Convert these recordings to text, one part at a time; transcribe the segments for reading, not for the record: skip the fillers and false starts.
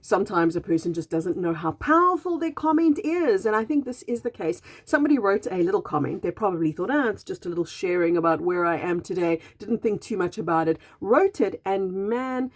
Sometimes a person just doesn't know how powerful their comment is. And I think this is the case. Somebody wrote a little comment. They probably thought, it's just a little sharing about where I am today. Didn't think too much about it. Wrote it, and man,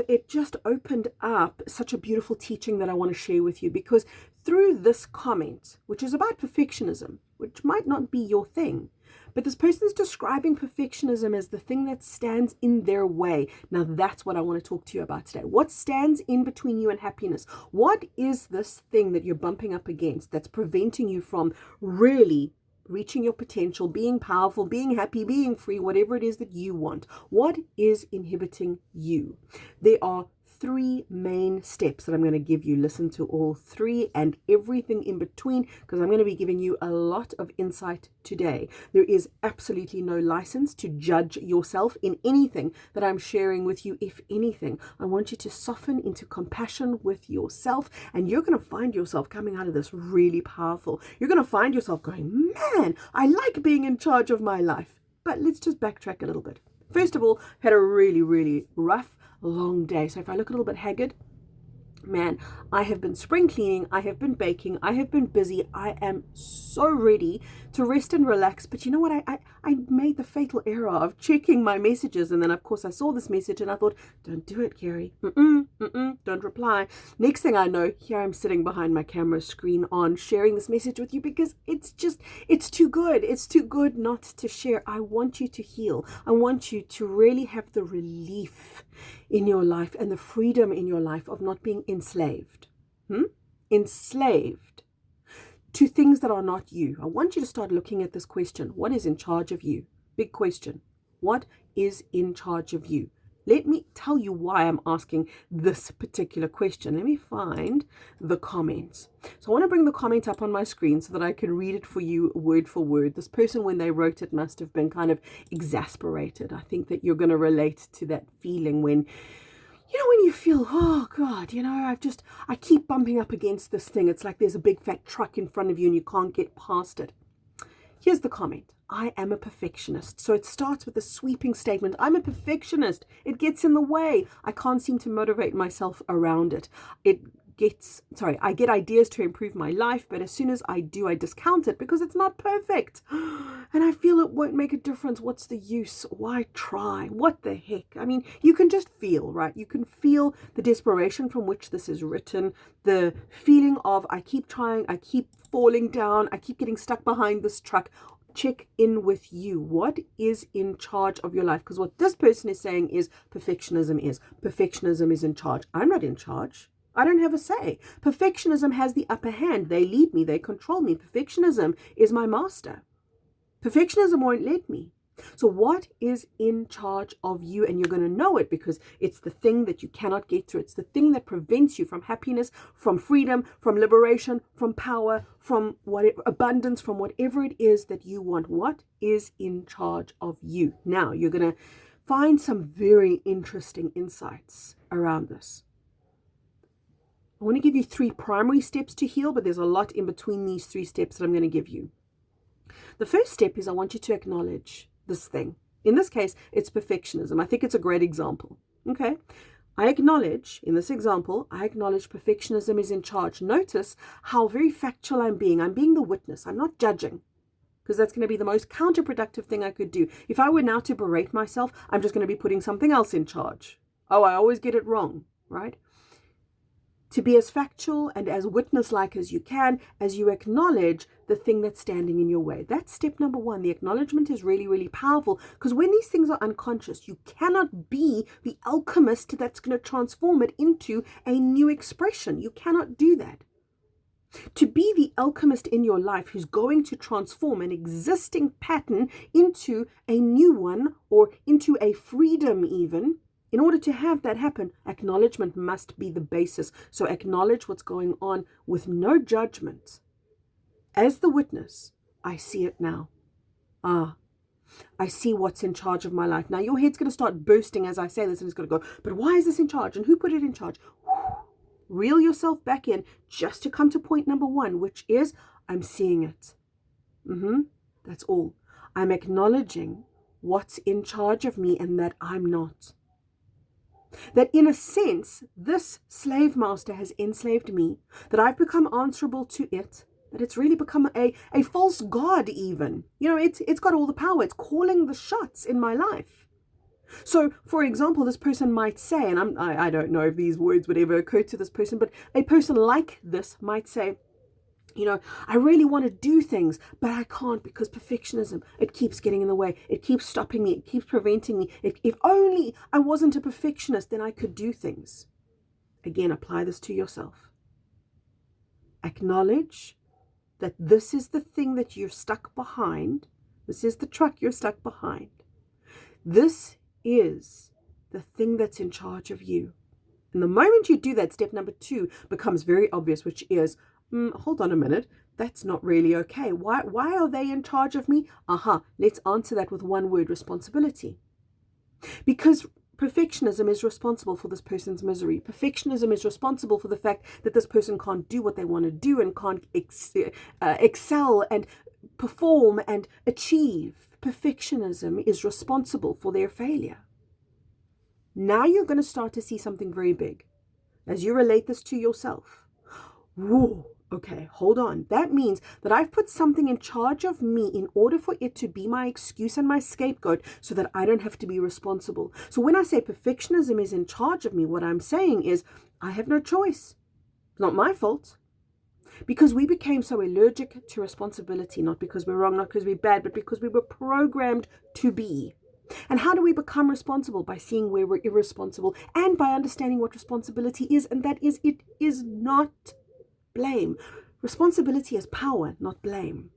it just opened up such a beautiful teaching that I want to share with you, because through this comment, which is about perfectionism, which might not be your thing, but this person is describing perfectionism as the thing that stands in their way. Now, that's what I want to talk to you about today. What stands in between you and happiness? What is this thing that you're bumping up against that's preventing you from really reaching your potential, being powerful, being happy, being free, whatever it is that you want? What is inhibiting you? There are 3 main steps that I'm going to give you. Listen to all 3 and everything in between, because I'm going to be giving you a lot of insight today. There is absolutely no license to judge yourself in anything that I'm sharing with you. If anything, I want you to soften into compassion with yourself, and you're going to find yourself coming out of this really powerful. You're going to find yourself going, man, I like being in charge of my life. But let's just backtrack a little bit. First of all, had a really, really rough, long day. So if I look a little bit haggard, man, I have been spring cleaning, I have been baking, I have been busy. I am so ready to rest and relax. But you know what? I made the fatal error of checking my messages. And then, of course, I saw this message and I thought, don't do it, Kerry. Don't reply. Next thing I know, here I'm sitting behind my camera screen on, sharing this message with you, because it's too good. It's too good not to share. I want you to heal. I want you to really have the relief in your life and the freedom in your life of not being enslaved. Enslaved to things that are not you. I want you to start looking at this question. What is in charge of you? Big question. What is in charge of you? Let me tell you why I'm asking this particular question. Let me find the comments. So I want to bring the comment up on my screen so that I can read it for you word for word. This person, when they wrote it, must have been kind of exasperated. I think that you're going to relate to that feeling when you feel, oh God, I keep bumping up against this thing. It's like there's a big fat truck in front of you and you can't get past it. Here's the comment. I am a perfectionist. So it starts with a sweeping statement. I'm a perfectionist. It gets in the way. I can't seem to motivate myself around it. I get ideas to improve my life, but as soon as I do, I discount it because it's not perfect. And I feel it won't make a difference. What's the use? Why try? What the heck? I mean, you can just feel, right? You can feel the desperation from which this is written, the feeling of, I keep trying, I keep falling down, I keep getting stuck behind this truck. Check in with you. What is in charge of your life? Because what this person is saying is perfectionism is in charge. I'm not in charge. I don't have a say. Perfectionism has the upper hand. They lead me. They control me. Perfectionism is my master. Perfectionism won't let me. So what is in charge of you? And you're going to know it because it's the thing that you cannot get through. It's the thing that prevents you from happiness, from freedom, from liberation, from power, from abundance, from whatever it is that you want. What is in charge of you? Now, you're going to find some very interesting insights around this. I want to give you 3 primary steps to heal, but there's a lot in between these 3 steps that I'm going to give you. The first step is I want you to acknowledge this thing. In this case, it's perfectionism. I think it's a great example. Okay. In this example, I acknowledge perfectionism is in charge. Notice how very factual I'm being. I'm being the witness. I'm not judging, because that's going to be the most counterproductive thing I could do. If I were now to berate myself, I'm just going to be putting something else in charge. Oh, I always get it wrong, right? To be as factual and as witness-like as you can, as you acknowledge the thing that's standing in your way. That's step number 1. The acknowledgement is really, really powerful, because when these things are unconscious, you cannot be the alchemist that's going to transform it into a new expression. You cannot do that. To be the alchemist in your life who's going to transform an existing pattern into a new one, or into a freedom even, in order to have that happen, acknowledgement must be the basis. So acknowledge what's going on with no judgment. As the witness, I see it now. I see what's in charge of my life. Now your head's going to start bursting as I say this, and it's going to go, but why is this in charge? And who put it in charge? Reel yourself back in just to come to point number 1, which is I'm seeing it. That's all. I'm acknowledging what's in charge of me and that I'm not. That in a sense, this slave master has enslaved me, that I've become answerable to it, that it's really become a false god even. It's got all the power. It's calling the shots in my life. So, for example, this person might say, and I don't know if these words would ever occur to this person, but a person like this might say, I really want to do things, but I can't because perfectionism, it keeps getting in the way. It keeps stopping me. It keeps preventing me. If only I wasn't a perfectionist, then I could do things. Again, apply this to yourself. Acknowledge that this is the thing that you're stuck behind. This is the truck you're stuck behind. This is the thing that's in charge of you. And the moment you do that, step number 2 becomes very obvious, which is, hold on a minute, that's not really okay. Why are they in charge of me? Let's answer that with one word: responsibility. Because perfectionism is responsible for this person's misery. Perfectionism is responsible for the fact that this person can't do what they want to do and can't excel and perform and achieve. Perfectionism is responsible for their failure. Now you're going to start to see something very big as you relate this to yourself. Whoa, okay, hold on. That means that I've put something in charge of me in order for it to be my excuse and my scapegoat so that I don't have to be responsible. So when I say perfectionism is in charge of me, what I'm saying is I have no choice. It's not my fault. Because we became so allergic to responsibility, not because we're wrong, not because we're bad, but because we were programmed to be. And how do we become responsible? By seeing where we're irresponsible and by understanding what responsibility is, and that is, it is not blame. Responsibility is power, not blame.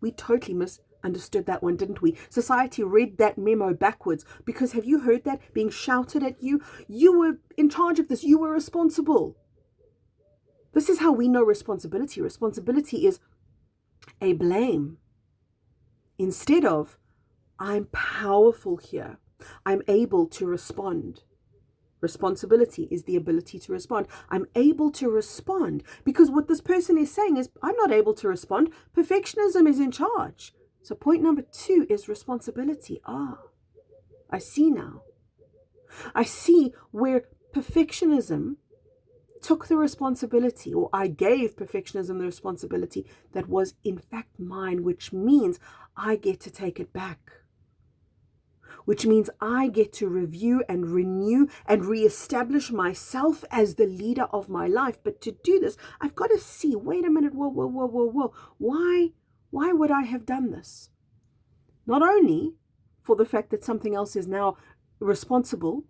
We totally misunderstood that one, didn't we? Society read that memo backwards, because have you heard that being shouted at you? You were in charge of this. You were responsible. This is how we know responsibility. Responsibility is a blame. Instead of, I'm powerful here. I'm able to respond. Responsibility is the ability to respond. I'm able to respond because what this person is saying is, I'm not able to respond. Perfectionism is in charge. So point number 2 is responsibility. I see now. I see where perfectionism took the responsibility, or I gave perfectionism the responsibility that was in fact mine, which means I get to take it back. Which means I get to review and renew and reestablish myself as the leader of my life. But to do this, I've got to see, wait a minute, whoa. Why would I have done this? Not only for the fact that something else is now responsible,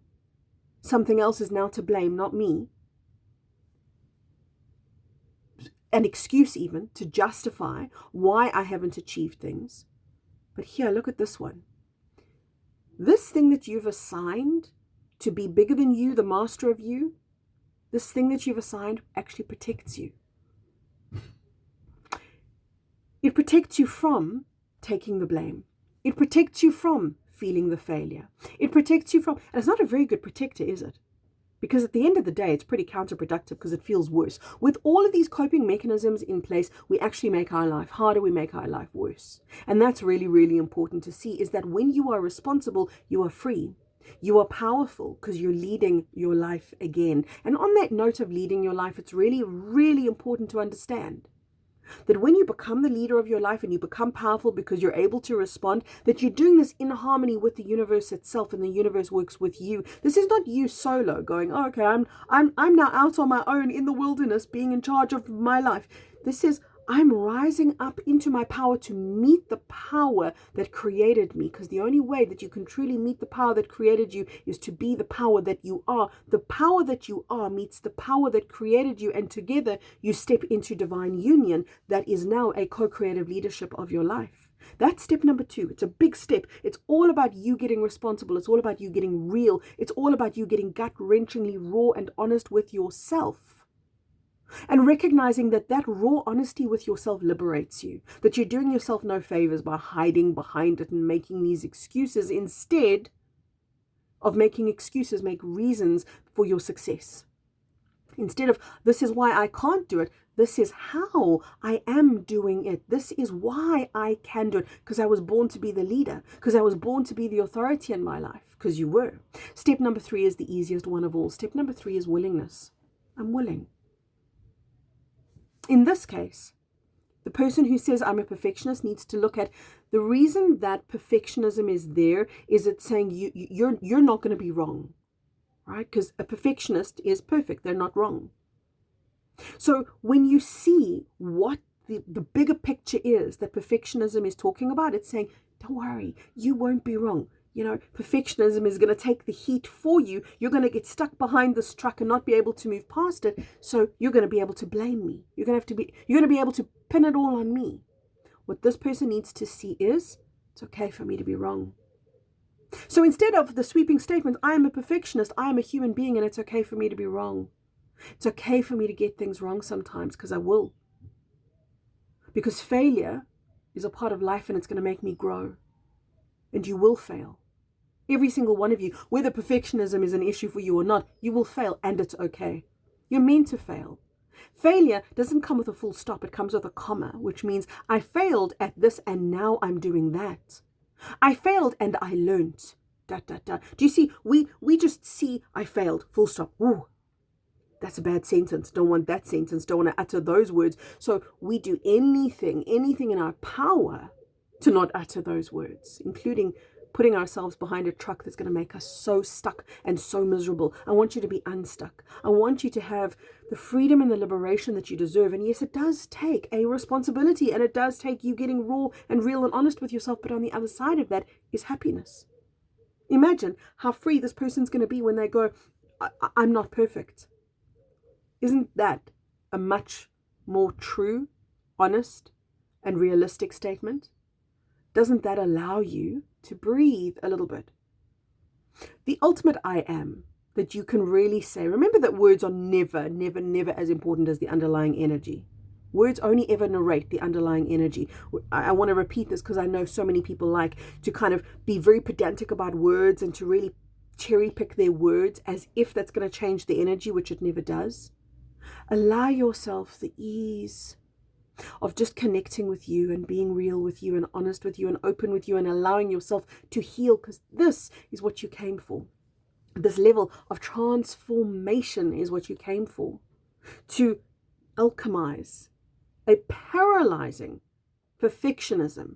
something else is now to blame, not me. An excuse even to justify why I haven't achieved things. But here, look at this one. This thing that you've assigned to be bigger than you, the master of you, this thing that you've assigned actually protects you. It protects you from taking the blame. It protects you from feeling the failure. It protects you from, and it's not a very good protector, is it? Because at the end of the day, it's pretty counterproductive because it feels worse. With all of these coping mechanisms in place, we actually make our life harder, we make our life worse. And that's really, really important to see, is that when you are responsible, you are free. You are powerful because you're leading your life again. And on that note of leading your life, it's really, really important to understand that when you become the leader of your life and you become powerful because you're able to respond, that you're doing this in harmony with the universe itself, and the universe works with you. This is not you solo going, oh, okay, I'm now out on my own in the wilderness being in charge of my life. This is, I'm rising up into my power to meet the power that created me, because the only way that you can truly meet the power that created you is to be the power that you are. The power that you are meets the power that created you, and together you step into divine union that is now a co-creative leadership of your life. That's step number 2. It's a big step. It's all about you getting responsible. It's all about you getting real. It's all about you getting gut-wrenchingly raw and honest with yourself. And recognizing that that raw honesty with yourself liberates you, that you're doing yourself no favors by hiding behind it and making these excuses. Instead of making excuses, make reasons for your success. Instead of, this is why I can't do it, this is how I am doing it. This is why I can do it. Because I was born to be the leader. Because I was born to be the authority in my life. Because you were. Step number 3 is the easiest one of all. Step number 3 is willingness. I'm willing. In this case, the person who says I'm a perfectionist needs to look at the reason that perfectionism is there is it's saying you're not going to be wrong. Right? Because a perfectionist is perfect. They're not wrong. So when you see what the bigger picture is that perfectionism is talking about, it's saying, don't worry, you won't be wrong. You know, perfectionism is going to take the heat for you. You're going to get stuck behind this truck and not be able to move past it. So you're going to be able to blame me. You're going to be able to pin it all on me. What this person needs to see is, it's okay for me to be wrong. So instead of the sweeping statement, I am a perfectionist, I am a human being, and it's okay for me to be wrong. It's okay for me to get things wrong sometimes, because I will. Because failure is a part of life, and it's going to make me grow. And you will fail. Every single one of you, whether perfectionism is an issue for you or not, you will fail, and it's okay. You're meant to fail. Failure doesn't come with a full stop. It comes with a comma, which means I failed at this, and now I'm doing that. I failed and I learned. Da, da, da. Do you see? We just see I failed. Full stop. Ooh, that's a bad sentence. Don't want that sentence. Don't want to utter those words. So we do anything in our power to not utter those words, including putting ourselves behind a truck that's going to make us so stuck and so miserable. I want you to be unstuck. I want you to have the freedom and the liberation that you deserve. And yes, it does take a responsibility, and it does take you getting raw and real and honest with yourself. But on the other side of that is happiness. Imagine how free this person's going to be when they go, I'm not perfect. Isn't that a much more true, honest, and realistic statement? Doesn't that allow you to breathe a little bit? The ultimate I am that you can really say, remember that words are never, never, never as important as the underlying energy. Words only ever narrate the underlying energy. I want to repeat this because I know so many people like to kind of be very pedantic about words and to really cherry pick their words as if that's going to change the energy, which it never does. Allow yourself the ease of just connecting with you and being real with you and honest with you and open with you and allowing yourself to heal, because this is what you came for. This level of transformation is what you came for. To alchemize a paralyzing perfectionism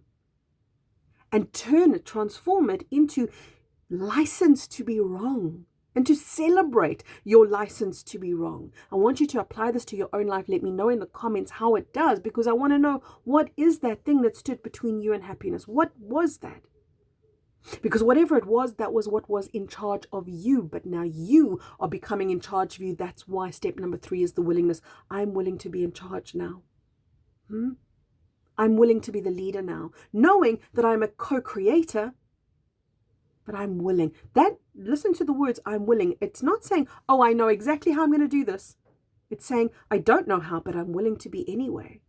and transform it into license to be wrong. And to celebrate your license to be wrong. I want you to apply this to your own life. Let me know in the comments how it does, because I want to know, what is that thing that stood between you and happiness? What was that? Because whatever it was, that was what was in charge of you. But now you are becoming in charge of you. That's why step number 3 is the willingness. I'm willing to be in charge now. I'm willing to be the leader now, knowing that I'm a co-creator. But I'm willing. Listen to the words, I'm willing. It's not saying, oh, I know exactly how I'm going to do this. It's saying, I don't know how, but I'm willing to be anyway.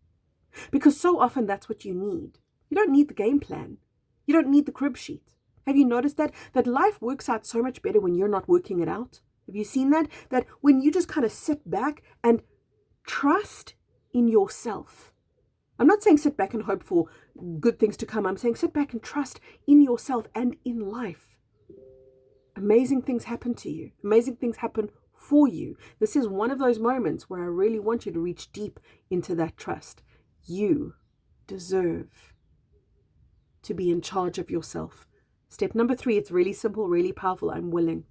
Because so often that's what you need. You don't need the game plan. You don't need the crib sheet. Have you noticed that? That life works out so much better when you're not working it out. Have you seen that? That when you just kind of sit back and trust in yourself. I'm not saying sit back and hope for good things to come. I'm saying sit back and trust in yourself and in life. Amazing things happen to you. Amazing things happen for you. This is one of those moments where I really want you to reach deep into that trust. You deserve to be in charge of yourself. Step number 3, it's really simple, really powerful. I'm willing.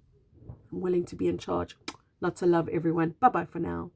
I'm willing to be in charge. Lots of love, everyone. Bye-bye for now.